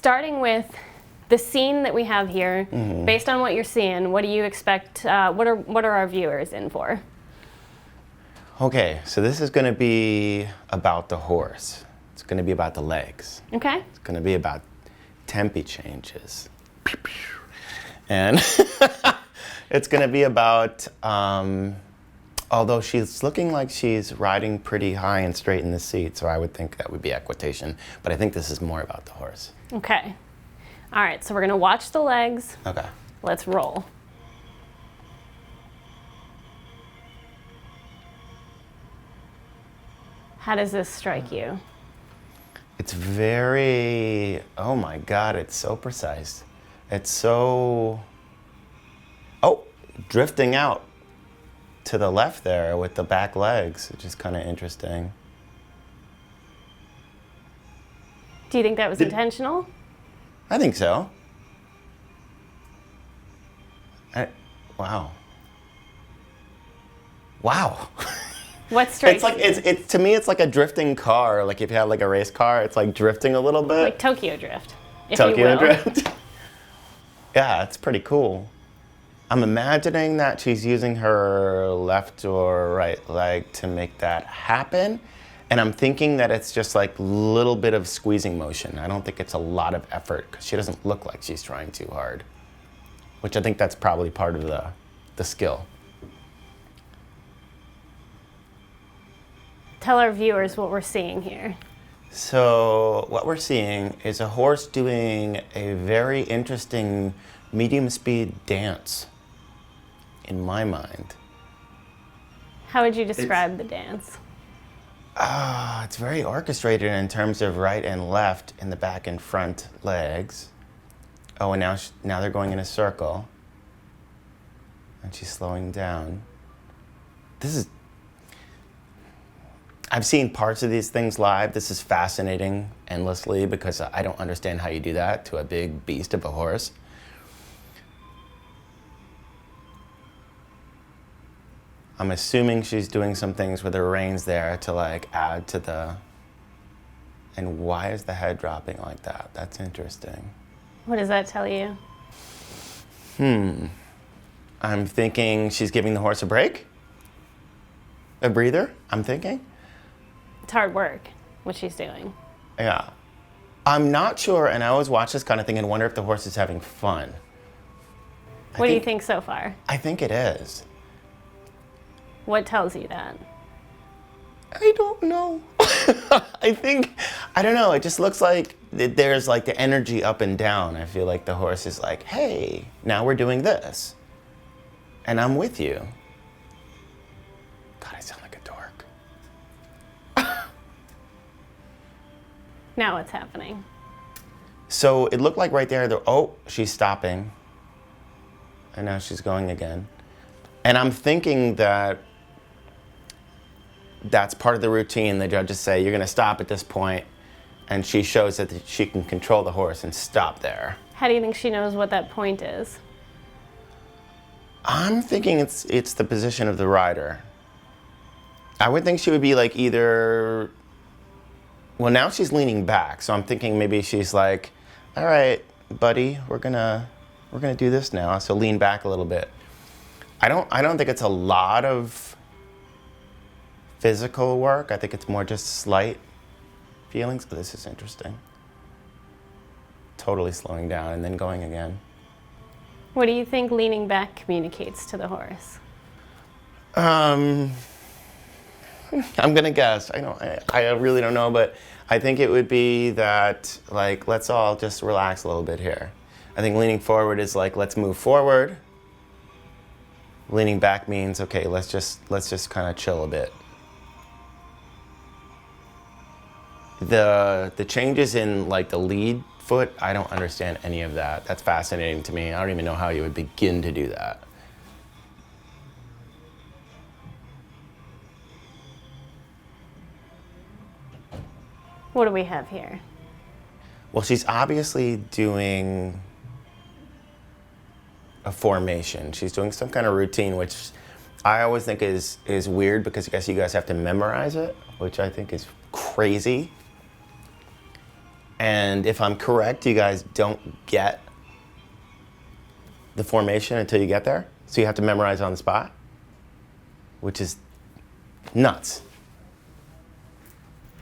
starting with the scene that we have here, based on what you're seeing, what do you expect, what are our viewers in for? Okay, so this is going to be about the horse. It's going to be about the legs. Okay. It's going to be about tempi changes. And it's going to be about, although she's looking like she's riding pretty high and straight in the seat, so I would think that would be equitation, but I think this is more about the horse. Okay. All right, so we're going to watch the legs. Okay. Let's roll. How does this strike you? It's very, oh my God, it's so precise. It's so, oh, drifting out to the left there with the back legs, which is kind of interesting. Do you think that was intentional? I think so. Wow. Wow. What strikes It's like you? it's to me it's like a drifting car. Like if you had like a race car, it's like drifting a little bit. Like Tokyo Drift, if you Tokyo will. Drift. Yeah, it's pretty cool. I'm imagining that she's using her left or right leg to make that happen. And I'm thinking that it's just like a little bit of squeezing motion. I don't think it's a lot of effort because she doesn't look like she's trying too hard, which I think that's probably part of the skill. Tell our viewers what we're seeing here. So what we're seeing is a horse doing a very interesting medium speed dance, in my mind. How would you describe the dance? It's very orchestrated in terms of right and left in the back and front legs. Oh, and now they're going in a circle. And she's slowing down. I've seen parts of these things live. This is fascinating endlessly because I don't understand how you do that to a big beast of a horse. I'm assuming she's doing some things with her reins there to like add to the, and why is the head dropping like that? That's interesting. What does that tell you? I'm thinking she's giving the horse a break, a breather, I'm thinking. It's hard work, what she's doing. Yeah. I'm not sure, and I always watch this kind of thing and wonder if the horse is having fun. What do you think so far? I think it is. What tells you that? I don't know. I don't know, it just looks like there's like the energy up and down. I feel like the horse is like, hey, now we're doing this. And I'm with you. God, I sound like a dork. Now what's happening? So it looked like right there, oh, she's stopping. And now she's going again. And I'm thinking that that's part of the routine. The judges say, you're gonna stop at this point, and she shows that she can control the horse and stop there. How do you think she knows what that point is? I'm thinking it's the position of the rider. I would think she would be like either, well now she's leaning back, so I'm thinking maybe she's like, all right, buddy, we're gonna do this now, so lean back a little bit. I don't think it's a lot of physical work. I think it's more just slight feelings. Oh, this is interesting. Totally slowing down and then going again. What do you think leaning back communicates to the horse? I'm gonna guess. I really don't know, but I think it would be that like let's all just relax a little bit here. I think leaning forward is like let's move forward. Leaning back means okay, let's just kind of chill a bit. The changes in like the lead foot, I don't understand any of that. That's fascinating to me. I don't even know how you would begin to do that. What do we have here? Well, she's obviously doing a formation. She's doing some kind of routine, which I always think is weird because I guess you guys have to memorize it, which I think is crazy. And if I'm correct, you guys don't get the formation until you get there. So you have to memorize on the spot, which is nuts.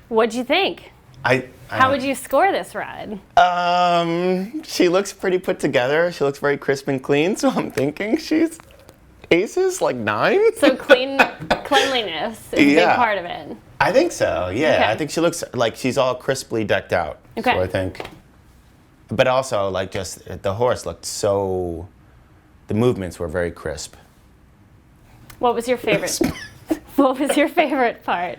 What'd you think? How would you score this ride? She looks pretty put together. She looks very crisp and clean, so I'm thinking she's aces, like 9. So cleanliness is a big part of it. I think so, yeah. Okay. I think she looks like she's all crisply decked out. Okay. So I think. But also, like, just the horse looked so. The movements were very crisp. What was your favorite? What was your favorite part?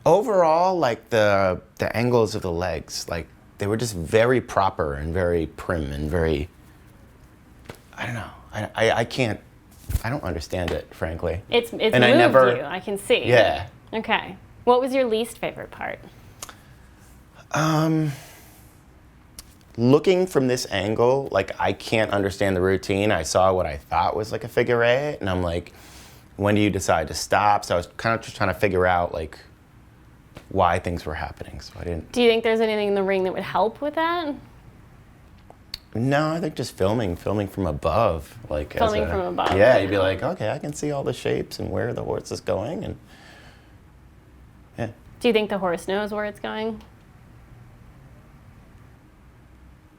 Overall, like the angles of the legs, like they were just very proper and very prim and very. I don't know. I can't. I don't understand it, frankly. It's and moved you. I can see. Yeah. Okay. What was your least favorite part? Looking from this angle, like I can't understand the routine. I saw what I thought was like a figure 8, and I'm like, when do you decide to stop? So I was kind of just trying to figure out like why things were happening. So I didn't. Do you think there's anything in the ring that would help with that? No, I think just filming from above, like filming from above. Yeah, you'd be like, okay, I can see all the shapes and where the horse is going, and yeah. Do you think the horse knows where it's going?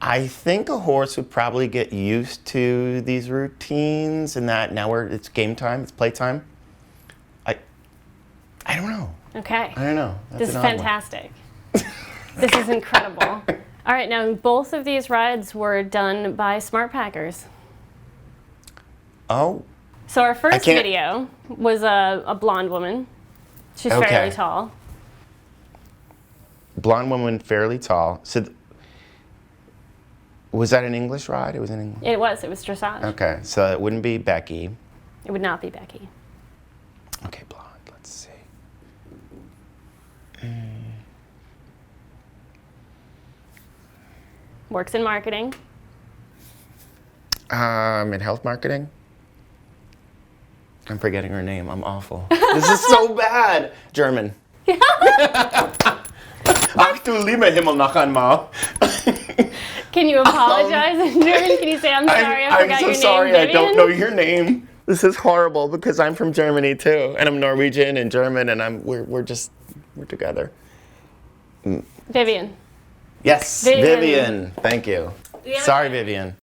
I think a horse would probably get used to these routines and that now it's game time, it's playtime. I don't know. Okay. I don't know. This is fantastic. This is incredible. All right, now both of these rides were done by SmartPackers. Oh. So our first video was a blonde woman. She's fairly tall. Blonde woman, fairly tall. So was that an English ride? It was an English. It was Dressage. Okay, so it wouldn't be Becky. It would not be Becky. Okay, blonde. Let's see. Works in marketing. In health marketing. I'm forgetting her name. I'm awful. This is so bad. German. Ach du lieber Himmel noch einmal. Can you apologize in German? Can you say, I'm sorry, I forgot your name, I'm so sorry, Vivian? I don't know your name. This is horrible because I'm from Germany too, and I'm Norwegian and German, and we're together. Vivian. Yes, Vivian. Thank you. Yeah. Sorry, Vivian.